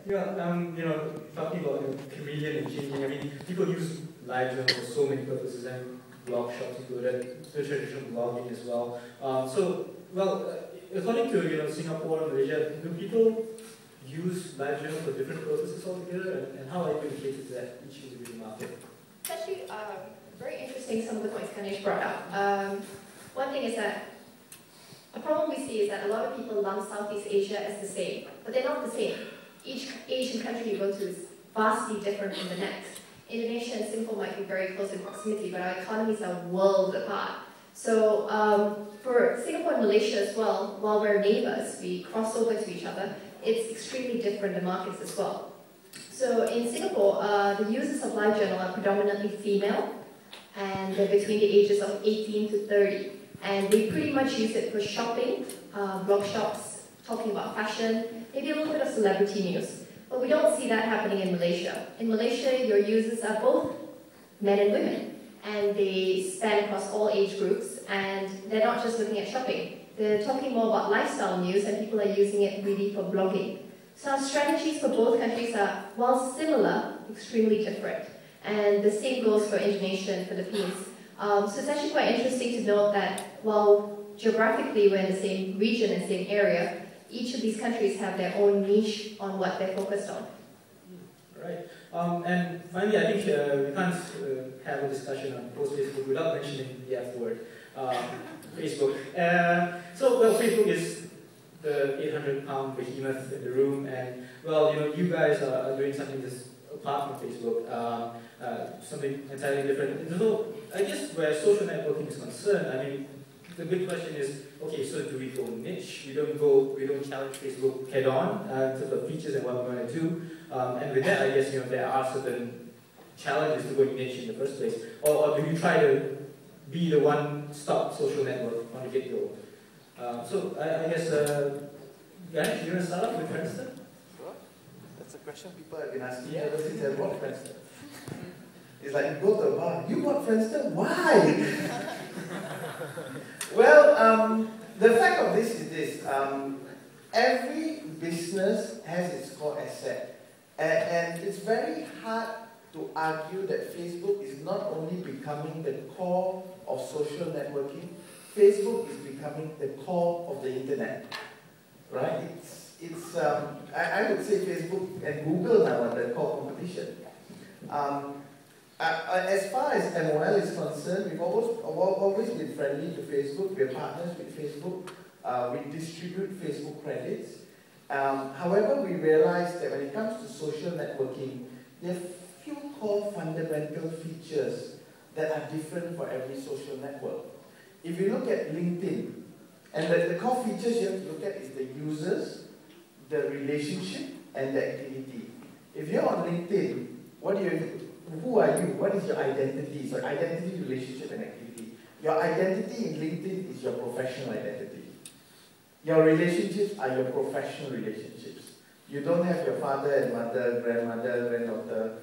Yeah, talking about chameleon and changing, I mean, people use LiveJournal for so many purposes, and blog shops included, the traditional blogging as well. According to Singapore and Malaysia, do people use LiveJournal for different purposes altogether, and how are you going to cater to that each individual market? It's actually very interesting, some of the points Ganesh brought up. One thing is that a problem we see is that a lot of people lump Southeast Asia as the same, but they're not the same. Each Asian country you go to is vastly different from the next. Indonesia and Singapore might be very close in proximity, but our economies are worlds apart. So for Singapore and Malaysia as well, while we're neighbors, we cross over to each other, it's extremely different, the markets as well. So in Singapore, the users of LiveJournal are predominantly female, and they're between the ages of 18 to 30. And they pretty much use it for shopping, blog shops, talking about fashion, maybe a little bit of celebrity news. But we don't see that happening in Malaysia. In Malaysia, your users are both men and women, and they span across all age groups, and they're not just looking at shopping. They're talking more about lifestyle news, and people are using it really for blogging. So our strategies for both countries are, while similar, extremely different. And the same goes for Indonesia and Philippines. So it's actually quite interesting to note that while geographically we're in the same region and same area, each of these countries have their own niche on what they're focused on. Right. And finally, I think we can't have a discussion on post-Facebook without mentioning the F word, Facebook. Facebook is the 800-pound behemoth in the room, and you guys are doing something that's apart from Facebook, something entirely different. So I guess where social networking is concerned, I mean, the big question is, okay, so do we go niche? We don't challenge Facebook head-on in terms of features and what we're going to do. And with that, I guess there are certain challenges to going niche in the first place. Or do you try to be the one-stop social network on the get-go? So I guess, Ganesh, you want to start off with Friendster? Sure. That's a question people have been asking ever since I bought Friendster. It's like, you go to a bar, you bought Friendster? Why? Well, the fact of this is this. Every business has its core asset. And it's very hard to argue that Facebook is not only becoming the core of social networking, Facebook is becoming the core of the internet, right? I would say Facebook and Google now are the core competition. As far as MOL is concerned, we've always been friendly to Facebook. We're partners with Facebook. We distribute Facebook credits. However, we realize that when it comes to social networking, there are few core fundamental features that are different for every social network. If you look at LinkedIn, and the core features you have to look at is the users, the relationship, and the activity. If you're on LinkedIn, who are you? What is your identity? So identity, relationship, and activity. Your identity in LinkedIn is your professional identity. Your relationships are your professional relationships. You don't have your father and mother, grandmother, granddaughter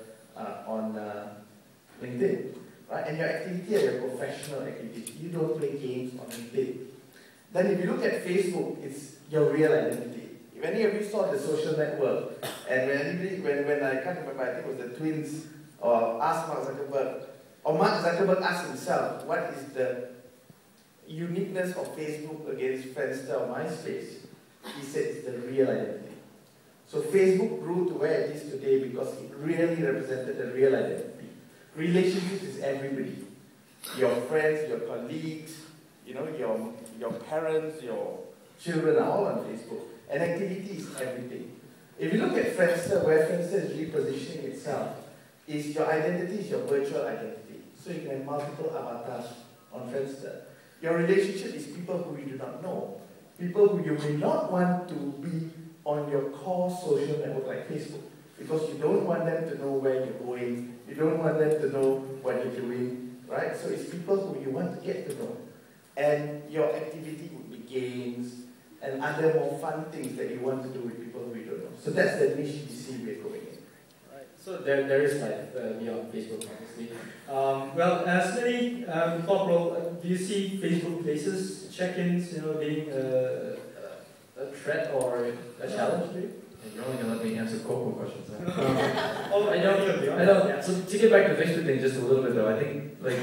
on LinkedIn. Right? And your activity are your professional activities. You don't play games on LinkedIn. Then if you look at Facebook, it's your real identity. If any of you saw the social network, and when I can't remember, I think it was the twins, or asked Mark Zuckerberg, or Mark Zuckerberg asked himself, what is the uniqueness of Facebook against Friendster or MySpace? He said it's the real identity. So Facebook grew to where it is today because it really represented the real identity. Relationships is everybody. Your friends, your colleagues, your parents, your children are all on Facebook. And activity is everything. If you look at Friendster, where Friendster is repositioning itself, is your identity is your virtual identity. So you can have multiple avatars on Friendster. Your relationship is people who you do not know. People who you may not want to be on your core social network like Facebook. Because you don't want them to know where you're going. You don't want them to know what you're doing. Right? So it's people who you want to get to know. And your activity would be games and other more fun things that you want to do with people who you don't know. So that's the niche you see we're going in. Right. So there is life beyond Facebook, obviously. Smitty, Corporal, do you see Facebook Places check-ins, being a threat or a challenge to you? You're only going to let me answer Coco questions. Huh? I don't. So to get back to the Facebook thing just a little bit though, I think like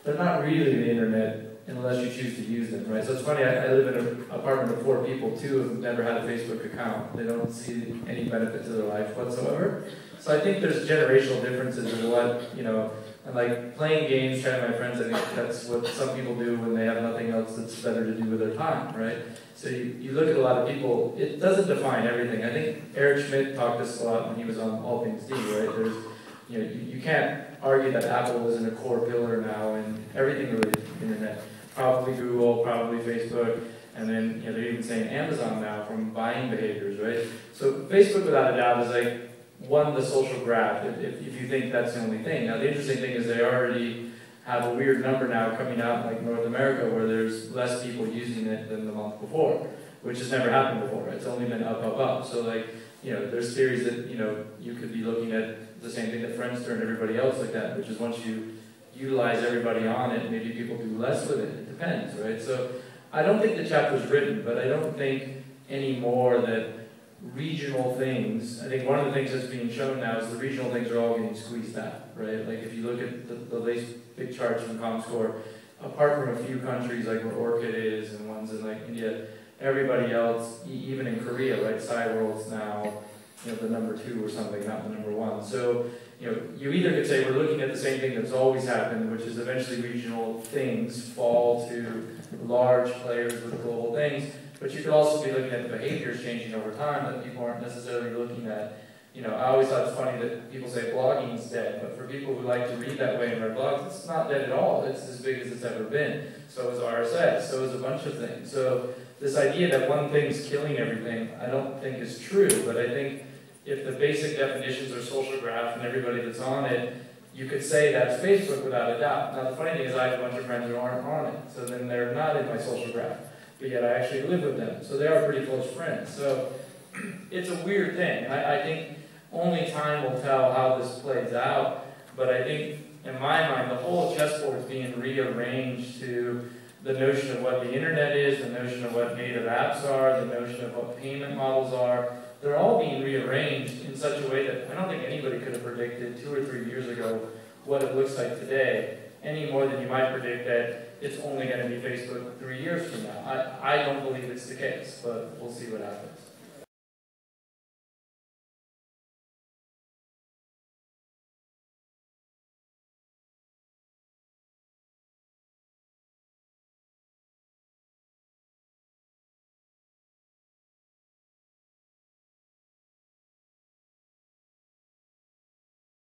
they're not really the internet unless you choose to use them, right? So it's funny. I live in an apartment of 4 people. 2 have never had a Facebook account. They don't see any benefit to their life whatsoever. So I think there's generational differences in what and like playing games, chatting with my friends. I think that's what some people do when they have nothing else that's better to do with their time, right? So you look at a lot of people, it doesn't define everything. I think Eric Schmidt talked this a lot when he was on All Things D, right? There's, you can't argue that Apple isn't a core pillar now in everything related to the internet. Probably Google, probably Facebook, and then they're even saying Amazon now from buying behaviors, right? So Facebook without a doubt is like the social graph, if you think that's the only thing. Now the interesting thing is they already have a weird number now coming out in like North America where there's less people using it than the month before, which has never happened before, right? It's only been up, up, up. So like, there's theories that, you could be looking at the same thing that Friendster and everybody else like that, which is once you utilize everybody on it, maybe people do less with it. It depends, right? So I don't think the chapter's written, but I don't think anymore that regional things, I think one of the things that's being shown now is the regional things are all getting squeezed out, right? Like if you look at the latest big charts from ComScore, apart from a few countries like where Orchid is and ones in like India, everybody else, even in Korea, right, Cyworld's now, the number 2 or something, not the number 1. So, you either could say we're looking at the same thing that's always happened, which is eventually regional things fall to large players with global things, but you could also be looking at the behaviors changing over time that people aren't necessarily looking at. I always thought it's funny that people say blogging is dead, but for people who like to read that way and read blogs, it's not dead at all. It's as big as it's ever been. So is RSS, so is a bunch of things. So this idea that one thing's killing everything, I don't think is true, but I think if the basic definitions are social graph and everybody that's on it, you could say that's Facebook without a doubt. Now the funny thing is I have a bunch of friends who aren't on it, so then they're not in my social graph, but yet I actually live with them, so they are pretty close friends. So it's a weird thing. I think only time will tell how this plays out, but I think in my mind the whole chessboard is being rearranged to the notion of what the internet is, the notion of what native apps are, the notion of what payment models are. They're all being rearranged in such a way that I don't think anybody could have predicted 2 or 3 years ago what it looks like today, any more than you might predict that it's only going to be Facebook 3 years from now. I don't believe it's the case, but we'll see what happens.